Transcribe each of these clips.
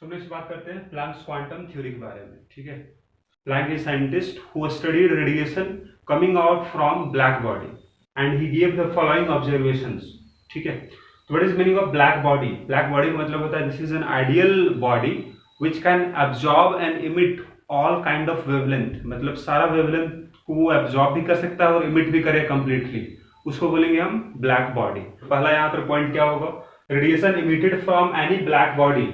तो नेक्स्ट बात करते हैं प्लैंक्स क्वांटम थ्योरी के बारे में। ठीक है, Planck is scientist who studied radiation coming out from black body and he give the following observations. ठीक है, तो what is meaning of black body? Black body का मतलब होता है this is an ideal body which can absorb and emit all kind of wavelength, मतलब सारा wavelength को वो एब्जॉर्ब भी कर सकता है और इमिट भी करे कंप्लीटली, उसको बोलेंगे हम ब्लैक बॉडी। पहला यहाँ पर पॉइंट क्या होगा, radiation emitted from any black body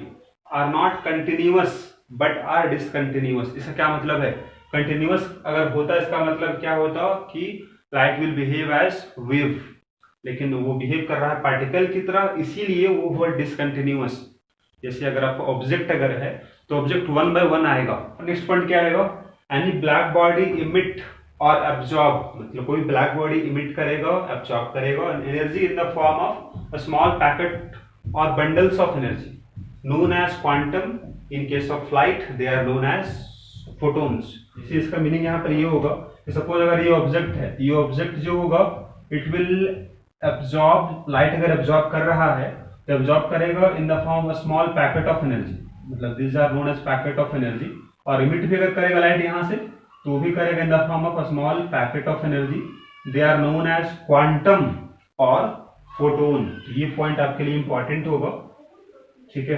are not continuous but are discontinuous. इसका क्या मतलब है? कंटिन्यूअस अगर होता है इसका मतलब क्या होता कि light will behave as wave, लेकिन वो बिहेव कर रहा है पार्टिकल की तरह, इसीलिए वो हुआ डिसकंटिन्यूअस। जैसे अगर आपको ऑब्जेक्ट अगर है तो ऑब्जेक्ट वन बाय वन आएगा। नेक्स्ट पॉइंट क्या आएगा, एनी ब्लैक बॉडी इमिट और एब्जॉर्ब, मतलब कोई ब्लैक बॉडी इमिट करेगा एब्जॉर्ब करेगा energy in the form of a small packet और bundles of energy known as quantum. In case of light they are known as photons. इसी इसका meaning यहाँ पर ये होगा कि सपोज अगर ये ऑब्जेक्ट है, ये ऑब्जेक्ट जो होगा इट विल एब्जॉर्ब लाइट, अगर एब्जॉर्ब कर रहा है तो एब्जॉर्ब करेगा in the form of small packet of energy, मतलब this are known as packet of energy. और इमिट भी अगर करेगा लाइट यहाँ से तो भी करेगा in the form of a small packet of energy, they are known as quantum और फोटोन। ये पॉइंट आपके लिए इंपॉर्टेंट होगा। ठीक है,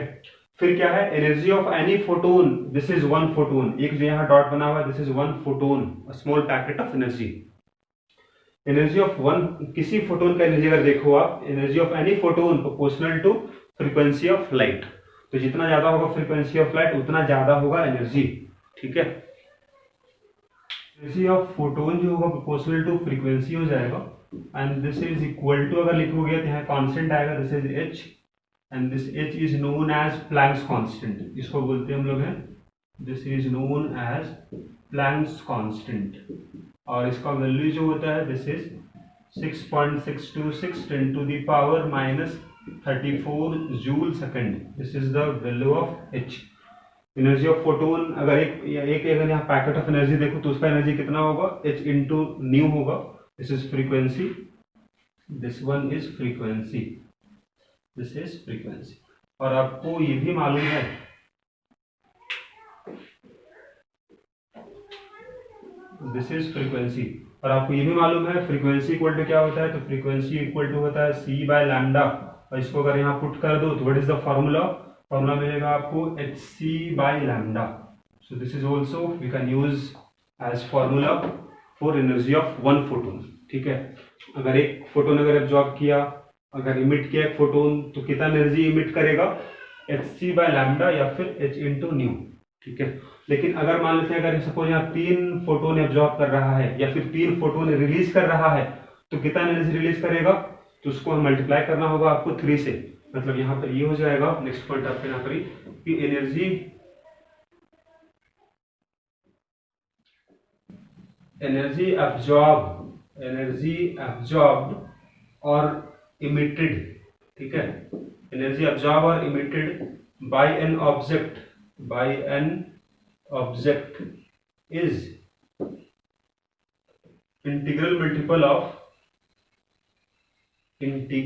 फिर क्या है, energy of any photon, this is one photon, एक जो यहाँ डॉट बना हुआ है this is one photon, small packet of energy. Energy of one, किसी फोटोन का एनर्जी अगर देखो आप, energy of any photon proportional to frequency of light, तो जितना ज्यादा होगा फ्रीक्वेंसी ऑफ लाइट उतना ज्यादा होगा एनर्जी। ठीक है, एनर्जी ऑफ फोटोन जो होगा प्रोपोर्शनल टू फ्रीक्वेंसी हो जाएगा and this is equal to, अगर लिखोगे तो यहाँ कांस्टेंट आएगा, this is H and this h is known as Planck's constant, इसको बोलते हैं हम लोग हैं, this is known as Planck's constant, और इसका वैल्यू जो होता है this is 6.626 10 to the power minus 34 joule second, this is the value of h। Energy of photon अगर एक अगर यहाँ पैकेट ऑफ एनर्जी देखो तो उसका एनर्जी कितना होगा, h इंटू न्यू होगा, this is frequency, this one is frequency, this is frequency. और आपको ये भी मालूम है दिस इज फ्रीक्वेंसी, और आपको ये भी मालूम है फ्रीक्वेंसी इक्वल टू क्या होता है, तो फ्रीक्वेंसी इक्वल टू होता है सी बाय लैम्डा, और इसको अगर यहाँ पुट कर दो तो what is the formula, formula मिलेगा आपको H C by lambda. So this is also we can use as formula for energy of one photon. ठीक है, अगर एक फोटोन अगर एब्जॉर्ब किया, अगर इमिट किया एक फोटोन तो कितना एनर्जी इमिट करेगा, एच सी बाय लैम्डा या फिर एच इंटू न्यू। ठीक है, लेकिन अगर मान लेते हैं अगर सपोज यहाँ 3 फोटोन एब्जॉर्ब कर रहा है या फिर 3 फोटोन रिलीज कर रहा है तो कितना एनर्जी रिलीज करेगा, तो उसको हम मल्टीप्लाई करना होगा आपको 3 से, मतलब यहाँ पर ये हो जाएगा। नेक्स्ट पॉइंट आपके यहाँ पर कि एनर्जी एब्जॉर्ब और इमिटेड, ठीक है, एनर्जी अब्जॉर्ब और emitted by an object is integral multiple of energy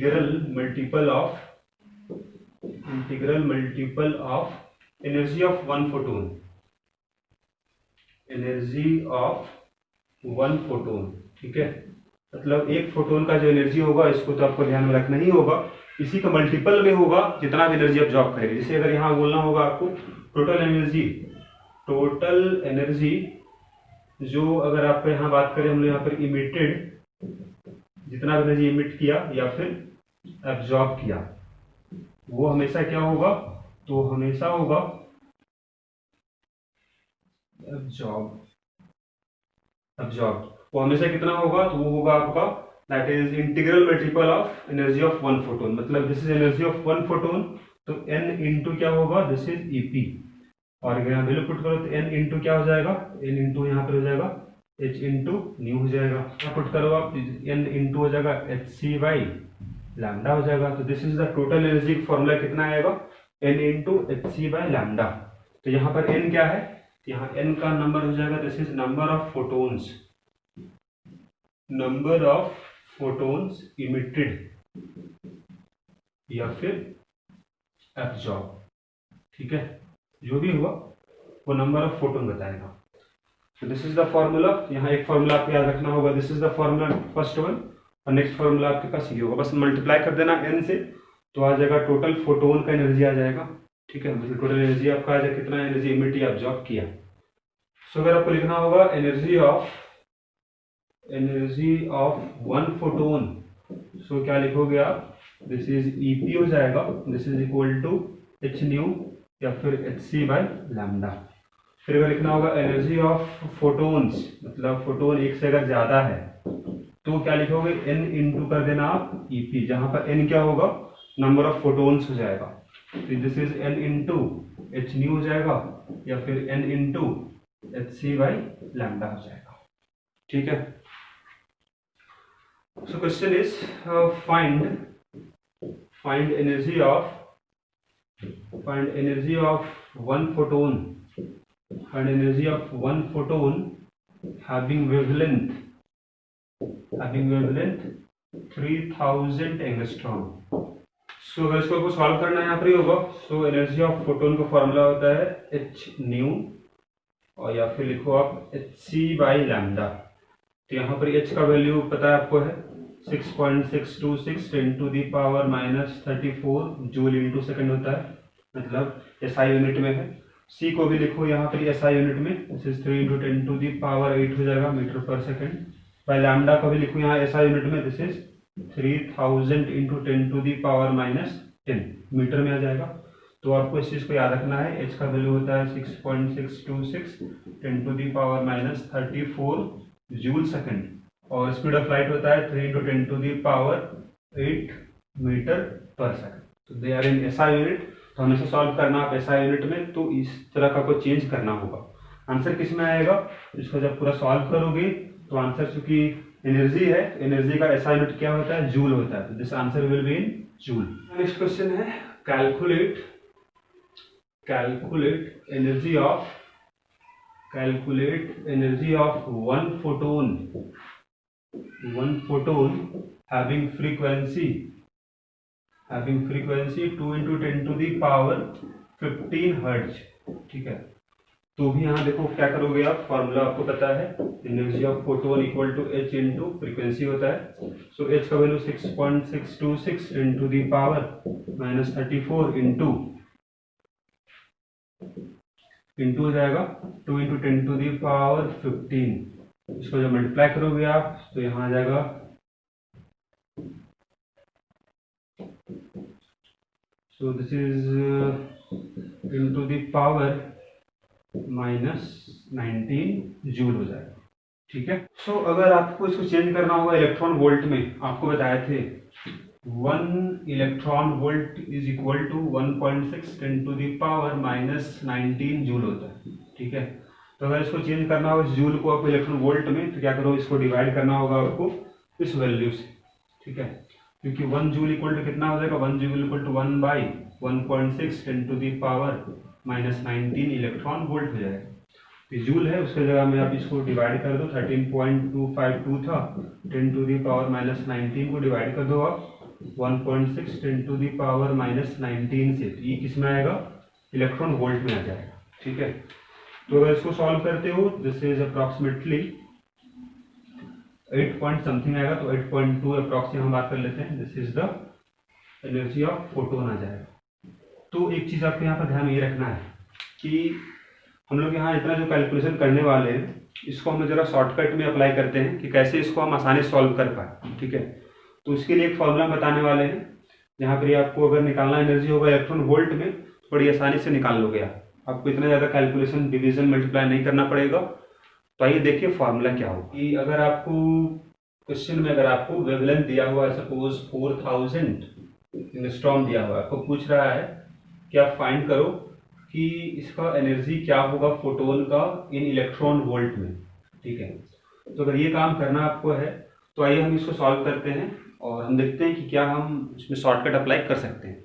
of one photon. ठीक है, मतलब एक फोटोन का जो एनर्जी होगा इसको तो आपको ध्यान में रखना ही होगा, इसी का मल्टीपल में होगा जितना भी एनर्जी अब्जॉर्ब करेगी। जैसे अगर यहाँ बोलना होगा आपको टोटल एनर्जी जो अगर आप यहाँ बात करें हम लोग यहाँ पर इमिटेड, जितना भी एनर्जी इमिट किया या फिर एब्जॉर्ब किया वो हमेशा क्या होगा, तो हमेशा होगा एब्जॉर्ब, वो हमेशा कितना होगा, तो वो होगा आपका that is integral multiple of energy of one photon, मतलब this is energy of one photon, तो n इंटू क्या होगा, दिस इज ep, और अगर यहाँ वैल्यू पुट करो तो n इंटू क्या हो जाएगा, n इंटू यहाँ पर हो जाएगा h इंटू न्यू हो जाएगा, यहाँ पुट करो आप n इंटू हो जाएगा एच सी बाई लैम्डा हो जाएगा, तो this is the total energy formula कितना आएगा, n into H C by lambda. तो यहाँ पर n क्या है, यहाँ n का नंबर हो जाएगा, this is number of photons emitted या फिर एब्जॉर्ब। ठीक है, जो भी हुआ वो नंबर ऑफ फोटोन बताएगा। तो दिस इज द फॉर्मूला। यहाँ एक फॉर्मूला आपको याद रखना होगा, this is the formula first one, और नेक्स्ट फॉर्मूला आपके पास ये होगा, बस मल्टीप्लाई कर देना n से, तो आ जाएगा टोटल फोटोन का एनर्जी आ जाएगा। ठीक है, मतलब टोटल एनर्जी आपका आ जाएगा कितना एनर्जी इमिट या अब्जॉर्ब किया। सो अगर आपको लिखना होगा energy of one photon, so क्या लिखोगे आप, दिस इज EP हो जाएगा, this is equal to h nu या फिर hc बाय लैम्डा। फिर अगर लिखना होगा एनर्जी ऑफ फोटोन्स, मतलब फोटोन एक से अगर ज्यादा है तो क्या लिखोगे, n इंटू कर देना आप EP, जहां पर n क्या होगा, नंबर ऑफ फोटोन्स हो जाएगा, तो this is n into h nu हो जाएगा या फिर n into hc by lambda हो जाएगा। ठीक है, so question is find energy of one photon having wavelength 3000 angstrom. So अगर इसको आपको सॉल्व करना है यहाँ पर ही होगा, सो एनर्जी ऑफ फोटोन का फॉर्मूला होता है h न्यू, और या फिर लिखो आप hc बाई लैम्डा। तो यहाँ पर h का वैल्यू पता है आपको है 6.626 10 to the power -34 joule into second होता है, मतलब SI यूनिट में है। c को भी लिखो यहाँ पर SI यूनिट में, this is 3 into 10 to the power 8 हो जाएगा मीटर पर सेकेंड। बाय लैम्डा को भी लिखो यहाँ SI यूनिट में, this is 3000 into 10 to the power -10 metre में आ जाएगा। तो आपको इस चीज को याद रखना है, h का वैल्यू होता है 6.626 10 to the power -34 joule second, और स्पीड ऑफ लाइट होता है 3 into 10 to the power 8 metre पर सेकेंड। तो they are in SI unit, तो हमेशा सॉल्व करना आप SI यूनिट में, तो इस तरह का को चेंज करना होगा। आंसर किस में आएगा, इसको जब पूरा सॉल्व करोगे तो आंसर चूंकि एनर्जी है, एनर्जी का SI यूनिट क्या होता है, जूल होता है, तो this answer will be in joule. Next question है calculate energy of one photon having frequency 2 into 10 to the power 15 hertz. ठीक है, तो भी यहाँ देखो क्या करोगे आप, फॉर्मूला आपको पता है, energy of photon equal to h into frequency होता है। सो h का value 6.626 into the power -34 into हो जाएगा 2 इंटू 10 टू दी पावर 15। इसको जब मल्टीप्लाई करोगे आप तो यहाँ आ जाएगा so this is into the power -19 joule हो जाएगा। ठीक है, सो अगर आपको इसको चेंज करना होगा इलेक्ट्रॉन वोल्ट में, आपको बताए थे 1 electron volt is equal to 1.6 10 to the power -19 joule होता है। ठीक है, तो अगर इसको चेंज करना हो इस जूल को आपको इलेक्ट्रॉन वोल्ट में, तो क्या करो, इसको डिवाइड करना होगा आपको इस वैल्यू से। ठीक है, क्योंकि 1 जूल इक्वल टू कितना हो जाएगा, 1 joule equal to 1 by 1.6 10 to the power -19 electron volt हो जाएगा। तो जूल है, उसके जगह में आप इसको डिवाइड कर दो, 13.252 था, 10 टू दी पावर -19 को डिवाइड कर दो आप 1.6 10 टू दी पावर -19 से, तो ये किस में आएगा, इलेक्ट्रॉन वोल्ट में आ जाएगा। ठीक है, तो अगर इसको सॉल्व करते हो, this is approximately 8 point something आएगा, तो 8.2 अप्रॉक्स हम बात कर लेते हैं, this is the energy of photon आ जाएगा। तो एक चीज आपको यहाँ पर ध्यान ये रखना है कि हम लोग यहाँ इतना जो कैलकुलेशन करने वाले हैं, इसको हम जरा शॉर्टकट में अप्लाई करते हैं कि कैसे इसको हम आसानी से सॉल्व कर पाए। ठीक है, तो इसके लिए एक फॉर्मूला बताने वाले हैं, यहाँ पर आपको अगर निकालना एनर्जी होगा इलेक्ट्रॉन वोल्ट में, बड़ी आसानी से निकाल लोगे आपको इतना ज़्यादा कैलकुलेशन डिवीजन मल्टीप्लाई नहीं करना पड़ेगा। तो आइए देखिए फॉर्मूला क्या हो कि अगर आपको क्वेश्चन में अगर आपको वेवलेंथ दिया हुआ है, सपोज 4000 एंगस्ट्रॉम दिया हुआ है, आपको पूछ रहा है कि आप फाइंड करो कि इसका एनर्जी क्या होगा फोटोन का इन इलेक्ट्रॉन वोल्ट में। ठीक है, तो अगर ये काम करना आपको है तो आइए हम इसको सॉल्व करते हैं और हम देखते हैं कि क्या हम इसमें शॉर्टकट अप्लाई कर सकते हैं।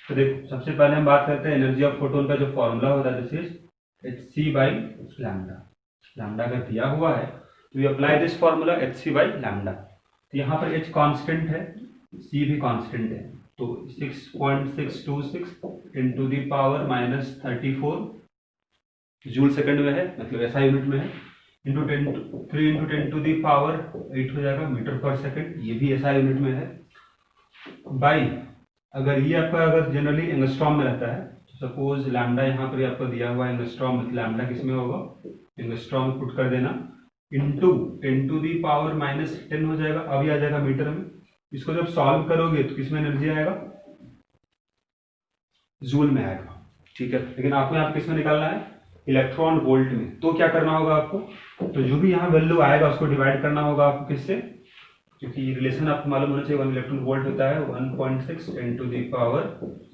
तो देखो, सबसे पहले हम बात करते हैं एनर्जी ऑफ फोटोन का जो फॉर्मूला होता है, this is hc by lambda. Lambda अगर दिया हुआ है तो we apply this formula hc by lambda. तो यहाँ पर h कांस्टेंट है, c भी कांस्टेंट है, तो 6.626 into the power -34 joule second में है, मतलब ऐसा यूनिट में है, into 3 into 10 to the power 8 हो जाएगा मीटर पर सेकंड, ये भी ऐसा यूनिट में है, बाई अगर ये आपका अगर जनरली एंगस्ट्रॉम में रहता है, सपोज लैम्डा यहाँ पर आपको दिया हुआ है एंगस्ट्रॉम, मतलब लैम्डा किस में होगा, एंगस्ट्रॉम पुट कर देना, इंटू 10 टू दी पावर -10 हो जाएगा, अभी आ जाएगा मीटर में। इसको जब सॉल्व करोगे तो किसमें एनर्जी आएगा, जूल में आएगा, ठीक है। लेकिन आपको यहाँ किसमें निकालना है, इलेक्ट्रॉन वोल्ट में। तो क्या करना होगा आपको, तो जो भी यहाँ वैल्यू आएगा उसको डिवाइड करना होगा आपको किससे, क्योंकि रिलेशन आपको मालूम होना चाहिए, 1 इलेक्ट्रॉन वोल्ट होता है 1.6 10 टू दी पावर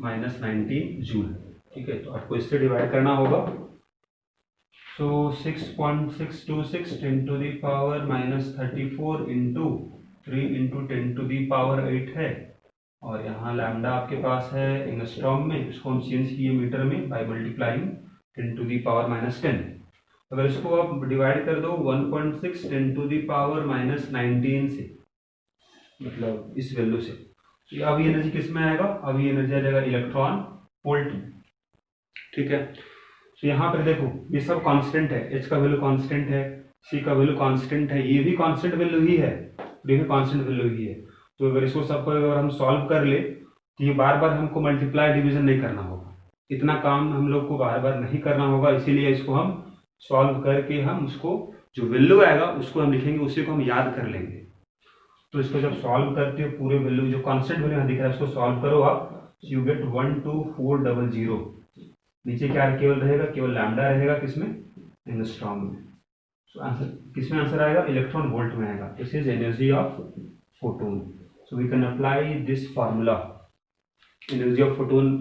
-19 जूल, ठीक है। तो आपको इससे डिवाइड करना होगा। So 6.626 10 to the power -34 into 3 into 10 to the power 8 है, और यहाँ लैम्डा आपके पास है एंगस्ट्रॉम में, इसको हम चेंज किए मीटर में by multiplying 10 to the power -10। अगर इसको आप डिवाइड कर दो 1.6 10 टू दी पावर -19 से, मतलब इस वैल्यू से, तो अब ये एनर्जी किस में आएगा, अब ये एनर्जी आ जाएगा इलेक्ट्रॉन वोल्ट, ठीक है। तो यहाँ पर देखो ये सब कांस्टेंट है, H का वैल्यू कांस्टेंट है, C का वैल्यू कांस्टेंट है, ये भी कांस्टेंट वैल्यू ही है, ये भी कांस्टेंट वैल्यू ही है। तो अगर इसको सबको अगर हम सॉल्व कर ले तो ये बार बार हमको मल्टीप्लाई डिवीजन नहीं करना होगा, इतना काम हम लोग को बार बार नहीं करना होगा, इसीलिए इसको हम सॉल्व करके हम उसको जो वैल्यू आएगा उसको हम लिखेंगे, उसी को हम याद कर लेंगे। तो इसको जब सॉल्व करते हो पूरे वैल्यू जो कांस्टेंट वैल्यू यहाँ दिख रहा है उसको सॉल्व करो आप, यू गेट 12400। नीचे क्या केवल रहेगा, केवल लैम्डा रहेगा, किसमें, एंगस्ट्रॉम में। तो आंसर किसमें आंसर आएगा, इलेक्ट्रॉन वोल्ट में आएगा। This is energy of photon. So we can apply this formula, energy of photon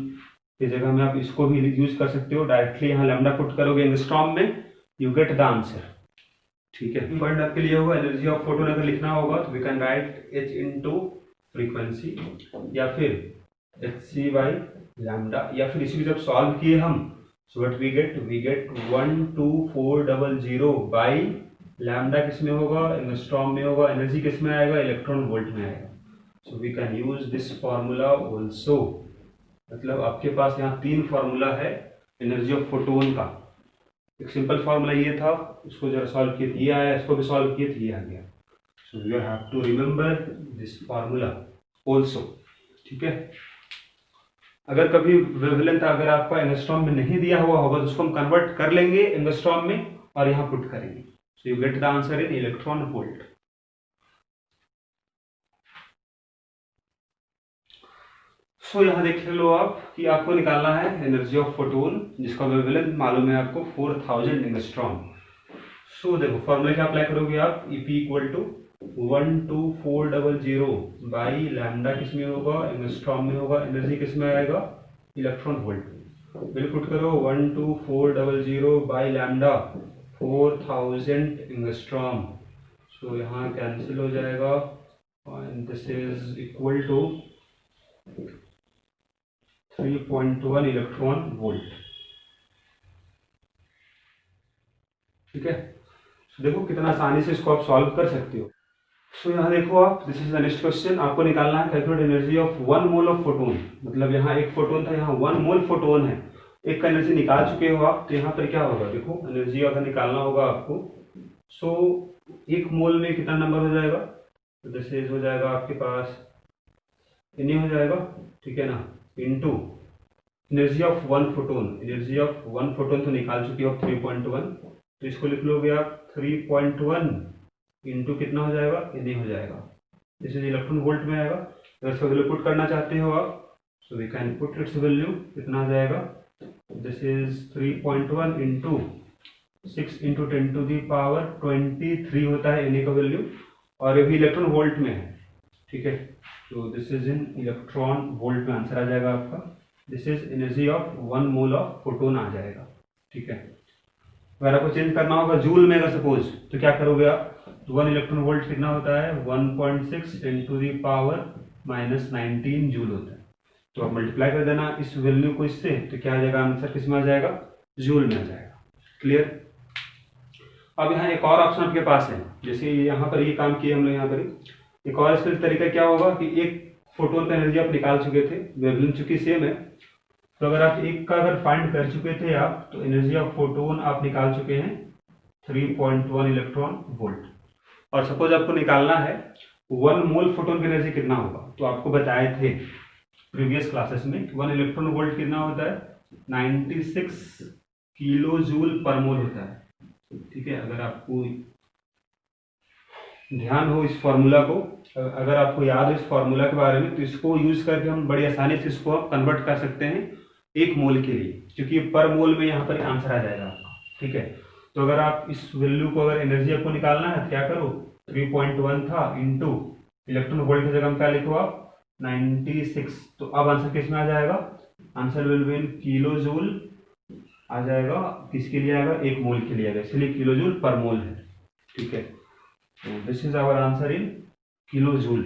की जगह में आप इसको भी यूज कर सकते हो, डायरेक्टली यहाँ लैम्डा पुट करोगे एंगस्ट्रॉम में, यू गेट द आंसर, ठीक है। पॉइंट आपके लिए होगा एनर्जी ऑफ फोटोन अगर लिखना होगा तो we can write H into frequency, या फिर Hc बाई लैम्डा, या फिर इसी को जब सॉल्व किए हम, so what we get 12400 by lambda किसमें होगा, एंगस्ट्रॉम में होगा, एनर्जी किसमें आएगा, इलेक्ट्रॉन वोल्ट में आएगा। So we can use this formula also, मतलब आपके पास यहाँ 3 फार्मूला है एनर्जी ऑफ फोटोन का। एक सिंपल फार्मूला ये था, उसको जरा सॉल्व किए तो ये आया, इसको भी सॉल्व किए तो ये आ गया। So you have to remember this formula also, ठीक है। अगर कभी वेवलेंथ अगर आपका एंगस्ट्रॉम में नहीं दिया हुआ होगा तो उसको हम कन्वर्ट कर लेंगे एंगस्ट्रॉम में और यहाँ पुट करेंगे, so you get the answer in electron volt. सो यहाँ देख लो आप कि आपको निकालना है एनर्जी ऑफ फोटोन जिसका वेवलेंथ मालूम है आपको 4000 एंगस्ट्रॉम। सो देखो फॉर्मूला क्या अप्लाई करोगे आप, EP equal to 12400 by lambda किसमें होगा, एंगस्ट्रॉम में होगा, एनर्जी किसमें आएगा, इलेक्ट्रॉन वोल्ट। बिल पुट करो 12400 बाई लैम्डा 4000 एंगस्ट्रॉम। सो यहाँ कैंसिल हो जाएगा, and this is equal to 3.1 electron volt, ठीक है। so, देखो कितना आसानी से इसको आप सॉल्व कर सकते हो। सो यहाँ देखो आप, this is the next question, आपको निकालना है calculate energy of 1 mole of photon. मतलब यहाँ एक फोटोन था, यहाँ 1 मोल फोटोन है, एक का एनर्जी निकाल चुके हो आप, तो यहाँ पर क्या होगा, देखो एनर्जी अगर निकालना होगा आपको, सो एक मोल में कितना नंबर हो जाएगा, तो दिस इज हो जाएगा आपके पास इन्हीं हो जाएगा, ठीक है ना, into energy of 1 photon. Energy of 1 photon तो निकाल चुके हो 3.1, तो इसको लिख लोगे आप 3.1 इंटू कितना हो जाएगा, इन्हीं हो जाएगा, दिस इज इलेक्ट्रॉन वोल्ट में आएगा। अगर इसका वैल्यू पुट करना चाहते हो आप, so we can put its value, कितना आ जाएगा, this is 3.1 into 6 into 10 to the power 23 होता है इन्हीं का वैल्यू, और ये भी इलेक्ट्रॉन वोल्ट में है, ठीक है। तो this is in electron volt में आंसर आ जाएगा आपका। This is energy of 1 mole of photon आ जाएगा, ठीक है। अगर आपको चेंज करना होगा जूल में अगर सपोज, तो क्या करोगे आप, तो 1 इलेक्ट्रॉन वोल्ट कितना होता है, 1.6 10 टू दी पावर -19 जूल होता है। तो आप मल्टीप्लाई कर देना इस वैल्यू को इससे, तो क्या आ जाएगा आंसर, किस में आ जाएगा, जूल में आ जाएगा, क्लियर। अब यहाँ एक और ऑप्शन आपके पास है, जैसे यहाँ पर ये काम किए हम लोग, यहाँ पर एक और इसका तरीका क्या होगा कि एक फोटोन का एनर्जी आप निकाल चुके थे, वेवलेंथ चूंकि सेम है, तो अगर आप एक का अगर फाइंड कर चुके थे आप, तो एनर्जी ऑफ फोटोन आप निकाल चुके हैं 3.1 इलेक्ट्रॉन वोल्ट। और सपोज आपको निकालना है 1 मोल फोटोन की एनर्जी कितना होगा, तो आपको बताए थे प्रीवियस क्लासेस में 1 इलेक्ट्रॉन वोल्ट कितना होता है, 96 किलो जूल पर मोल होता है। ठीक है, अगर आपको ध्यान हो इस फॉर्मूला को, अगर आपको याद हो इस फॉर्मूला के बारे में, तो इसको यूज करके हम बड़ी आसानी से इसको आप कन्वर्ट कर सकते हैं एक मोल के लिए, क्योंकि पर मोल में यहाँ पर आंसर आ जाएगा आपका। ठीक है, तो अगर आप इस वैल्यू को, अगर एनर्जी आपको निकालना है, क्या करो, 3.1 था इंटू इलेक्ट्रॉन वोल्ट की जगह में क्या लिखो आप 96, तो अब आंसर किस में आ जाएगा, answer will be in kilo joule आ जाएगा। किसके लिए आएगा, एक मोल के लिए आएगा, इसलिए किलो जूल पर मोल है। ठीक है, तो this is our answer in kilo joule.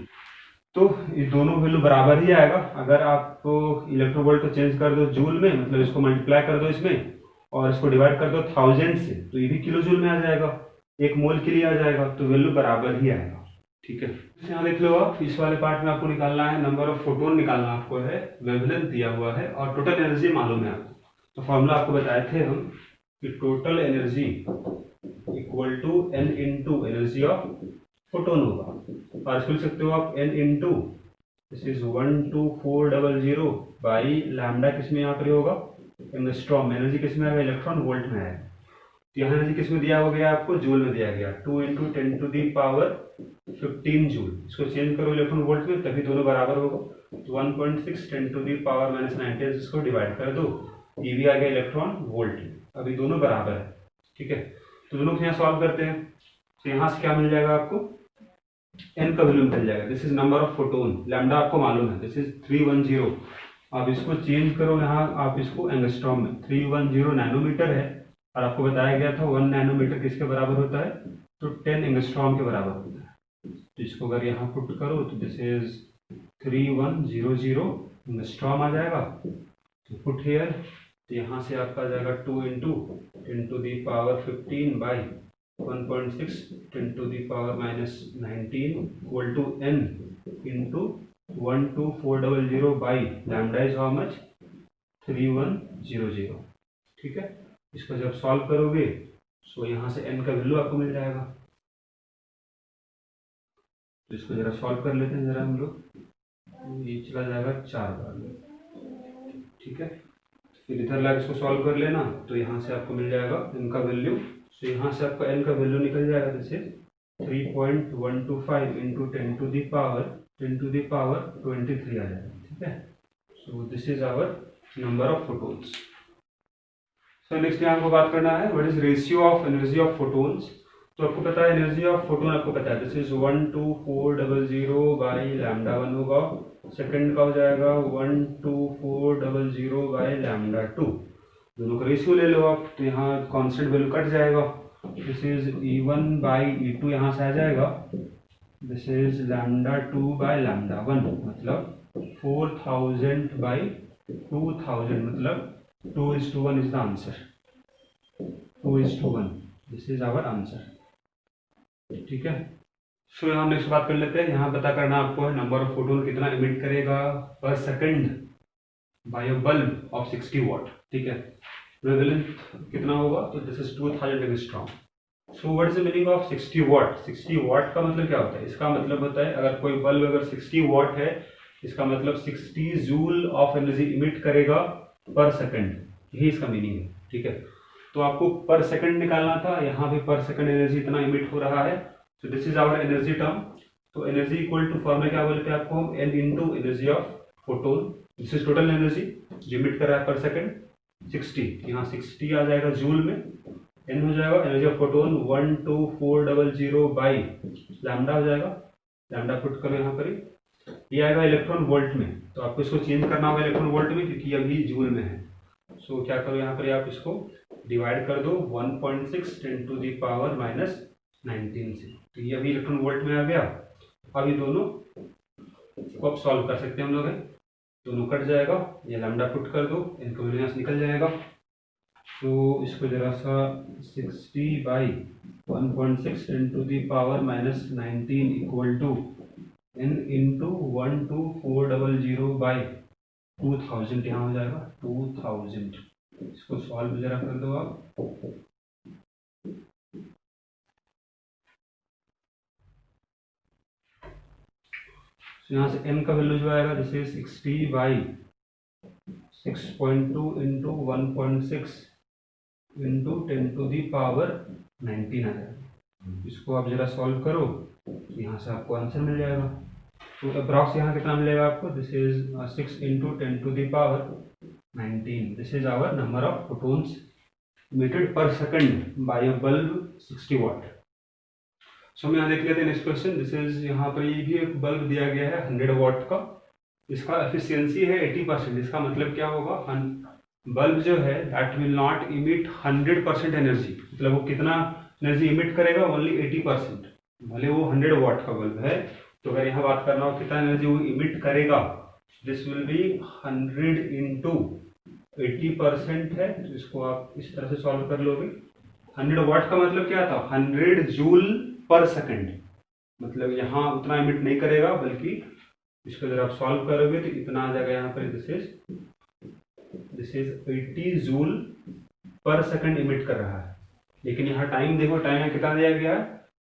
तो ये दोनों वैल्यू बराबर ही आएगा। अगर आप इलेक्ट्रॉन वोल्ट को चेंज कर दो जूल में, मतलब इसको मल्टीप्लाई कर दो इसमें और इसको डिवाइड कर दो 1000 से, तो ये भी किलो जूल में आ जाएगा, एक मोल के लिए आ जाएगा, तो वैल्यू बराबर ही आएगा। ठीक है, यहाँ देख लो आप, इस वाले पार्ट में आपको निकालना है नंबर ऑफ फोटोन निकालना आपको है, वेवलेंथ दिया हुआ है और टोटल एनर्जी मालूम है आपको। तो फॉर्मूला आपको बताए थे हम कि total energy equal to n into energy of photon होगा, और इसको लिख सकते हो आप n into this is 12400 by lambda, किसमें यहाँ पर होगा एंगस्ट्रॉम, एनर्जी किसमें आएगा, इलेक्ट्रॉन वोल्ट में आएगा। तो यहाँ एनर्जी किसमें दिया हो गया आपको, जूल में दिया गया, 2 into 10 to the power 15 joule. इसको चेंज करो इलेक्ट्रॉन वोल्ट में, तभी दोनों बराबर होगा। तो 1.6 10 टू दी पावर -19, इसको डिवाइड कर दो, ये भी आ गया इलेक्ट्रॉन वोल्ट, अभी दोनों बराबर है। ठीक है, तो दोनों को यहाँ सॉल्व करते हैं, तो यहाँ से क्या मिल जाएगा आपको, n का वैल्यू मिल जाएगा, this is number of photon, lambda आपको मालूम है, दिस इज 310। आप इसको चेंज करो यहाँ, आप इसको एंगस्ट्रॉम में, 310 नैनोमीटर है, और आपको बताया गया था 1 नैनोमीटर किसके बराबर होता है, तो 10 एंगस्ट्रॉम के बराबर होता है। तो इसको अगर यहाँ पुट करो तो दिस इज 3100 एंगस्ट्रॉम आ जाएगा। तो पुट हियर, तो यहाँ से आपका आ जाएगा 2 into 10 to the power 15 by 1.6 10 to the power -19 equal to n into 12400 by lambda is how much 3100। ठीक है, इसको जब सॉल्व करोगे तो यहाँ से n का वैल्यू आपको मिल जाएगा। तो इसको जरा सॉल्व कर लेते हैं जरा हम लोग, ये चला जाएगा 4 बार में। ठीक है, फिर इधर लाइक इसको सॉल्व कर लेना, तो यहाँ से आपको मिल जाएगा n का वैल्यू, तो यहाँ से आपका n का वैल्यू निकल जाएगा, जैसे 3.125 इंटू 10 टू दी पावर 23 आ जाएगा। ठीक है, so this is our number of photons. So next यहाँ हमको बात करना है what is ratio of energy of photons. तो आपको पता है एनर्जी ऑफ फोटोन आपको पता है, दिस इज 12400 बाई लैम्डा 1 होगा, सेकंड का हो जाएगा 12400 बाई लैम्डा 2, दोनों का रेशियो ले लो आप, तो यहाँ कांस्टेंट वैल्यू कट जाएगा, this is E1 by E2 यहाँ से आ जाएगा, this is lambda 2 by lambda 1, मतलब 4000 बाई 2000, मतलब 2:1 is the answer, 2:1, this is our answer। ठीक है, सो यहाँ नेक्स्ट बात कर लेते हैं, यहाँ पता करना आपको है नंबर ऑफ फोटोन कितना इमिट करेगा पर second by a bulb of 60 what. ठीक है, वेवलेंथ कितना होगा, तो this is 2000 angstrom. So what is the meaning of 60 what, 60 what का मतलब क्या होता है, इसका मतलब होता है अगर कोई बल्ब अगर 60 वॉट है, इसका मतलब 60 जूल ऑफ एनर्जी इमिट करेगा पर सेकंड, यही इसका मीनिंग है। ठीक है, तो आपको पर सेकंड निकालना था, यहाँ भी पर सेकंड एनर्जी इतना इमिट हो रहा है, तो this is our energy term. तो एनर्जी इक्वल टू फॉर्मूला क्या बोलते हैं आपको, n into energy of photon, this is total energy जो इमिट कर रहा है पर सेकंड 60, यहाँ 60 आ जाएगा जूल में, n हो जाएगा energy of photon 12400 by lambda हो जाएगा, लैम्डा पुट करो यहाँ पर, ये आएगा इलेक्ट्रॉन वोल्ट में, तो आपको इसको चेंज करना होगा इलेक्ट्रॉन वोल्ट में, क्योंकि अभी जूल में है। सो क्या करो यहाँ पर आप इसको डिवाइड कर दो 1.6 10 टू दी पावर -19 से, तो ये अभी इलेक्ट्रॉन वोल्ट में आ गया। अब ये दोनों को आप सॉल्व कर सकते हैं हम लोग, दोनों कट जाएगा, ये लैम्डा पुट कर दो, इनको यहाँ से निकल जाएगा। तो इसको जरा सा 60 by 1.6 10 to the power -19 equal to n into 12400 by 2000 यहाँ हो जाएगा 2000। इसको सॉल्व जरा कर दो आप। तो यहाँ से n का वैल्यू जो आएगा जैसे 60 by 6.2 into 1.6 into 10 to the power 19 आ जाएगा। इसको आप जरा सॉल्व करो, यहाँ से आपको आंसर मिल जाएगा। तो अप्रॉक्स यहाँ कितना मिलेगा आपको, this is 6 into 10 to the power 19। This is our number of photons emitted per second by a bulb 60 watt। सो हम यहाँ देख लेते हैं नेक्स्ट क्वेश्चन। दिस इज यहाँ पर ये भी एक बल्ब दिया गया है 100 वाट का, इसका एफिशिएंसी है 80%। इसका मतलब क्या होगा, बल्ब जो है that will not emit 100% energy, मतलब वो कितना एनर्जी इमिट करेगा, ओनली 80%। भले वो 100 वाट का बल्ब है, तो अगर यहाँ बात करना हो कितना एनर्जी वो इमिट करेगा, दिस विल बी 100 इंटू 80% है। तो इसको आप इस तरह से सॉल्व कर लोगे। 100 वाट का मतलब क्या था, 100 जूल पर सेकंड, मतलब यहाँ उतना इमिट नहीं करेगा, बल्कि इसको अगर आप सॉल्व करोगे तो इतना आ जाएगा यहाँ पर, दिस इज 80 जूल पर सेकंड इमिट कर रहा है। लेकिन यहाँ टाइम देखो, टाइम में कितना दिया गया है,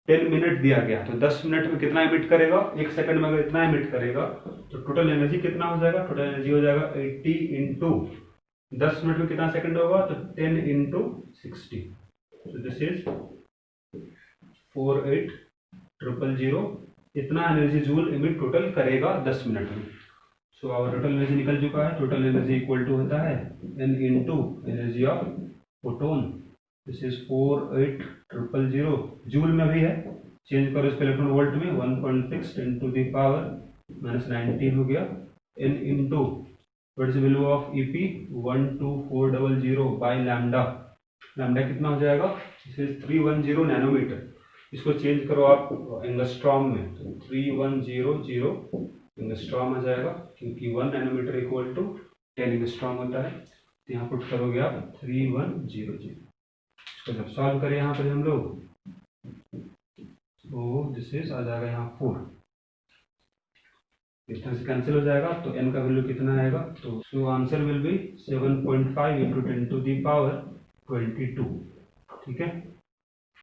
10 मिनट दिया गया। तो 10 मिनट में कितना इमिट करेगा, 1 सेकंड में अगर इतना इमिट करेगा तो टोटल एनर्जी कितना हो जाएगा, टोटल एनर्जी हो जाएगा 80 इंटू 10 मिनट में कितना सेकंड होगा, तो 10 इंटू 60। तो दिस इज 48,000। इतना एनर्जी जूल इमिट टोटल करेगा 10 मिनट में। सो आवर टोटल एनर्जी निकल चुका है। टोटल एनर्जी इक्वल टू होता है n into energy of photon. This is 48,000 joule में भी है, चेंज करो इसको इलेक्ट्रॉन वोल्ट में, 1.6 10 टू द पावर -19 हो गया। n into what is the value of ep 12400 by lambda. Lambda कितना हो जाएगा, दिस इज 310 नैनोमीटर। इसको चेंज करो आप एंगस्ट्रॉम में, तो 3100 एंगस्ट्रॉम आ जाएगा, क्योंकि 1 नैनोमीटर इक्वल टू 10 एंगस्ट्रॉम होता है। तो यहाँ पुट करोगे आप 3100। इसको जब सॉल्व करें यहाँ पर हम लोग, तो दिस इज आ जाएगा यहाँ 4, इस तरह से कैंसिल हो जाएगा। तो n का वैल्यू कितना आएगा, तो answer will be 7.5 into 10 to the power 22। ठीक है।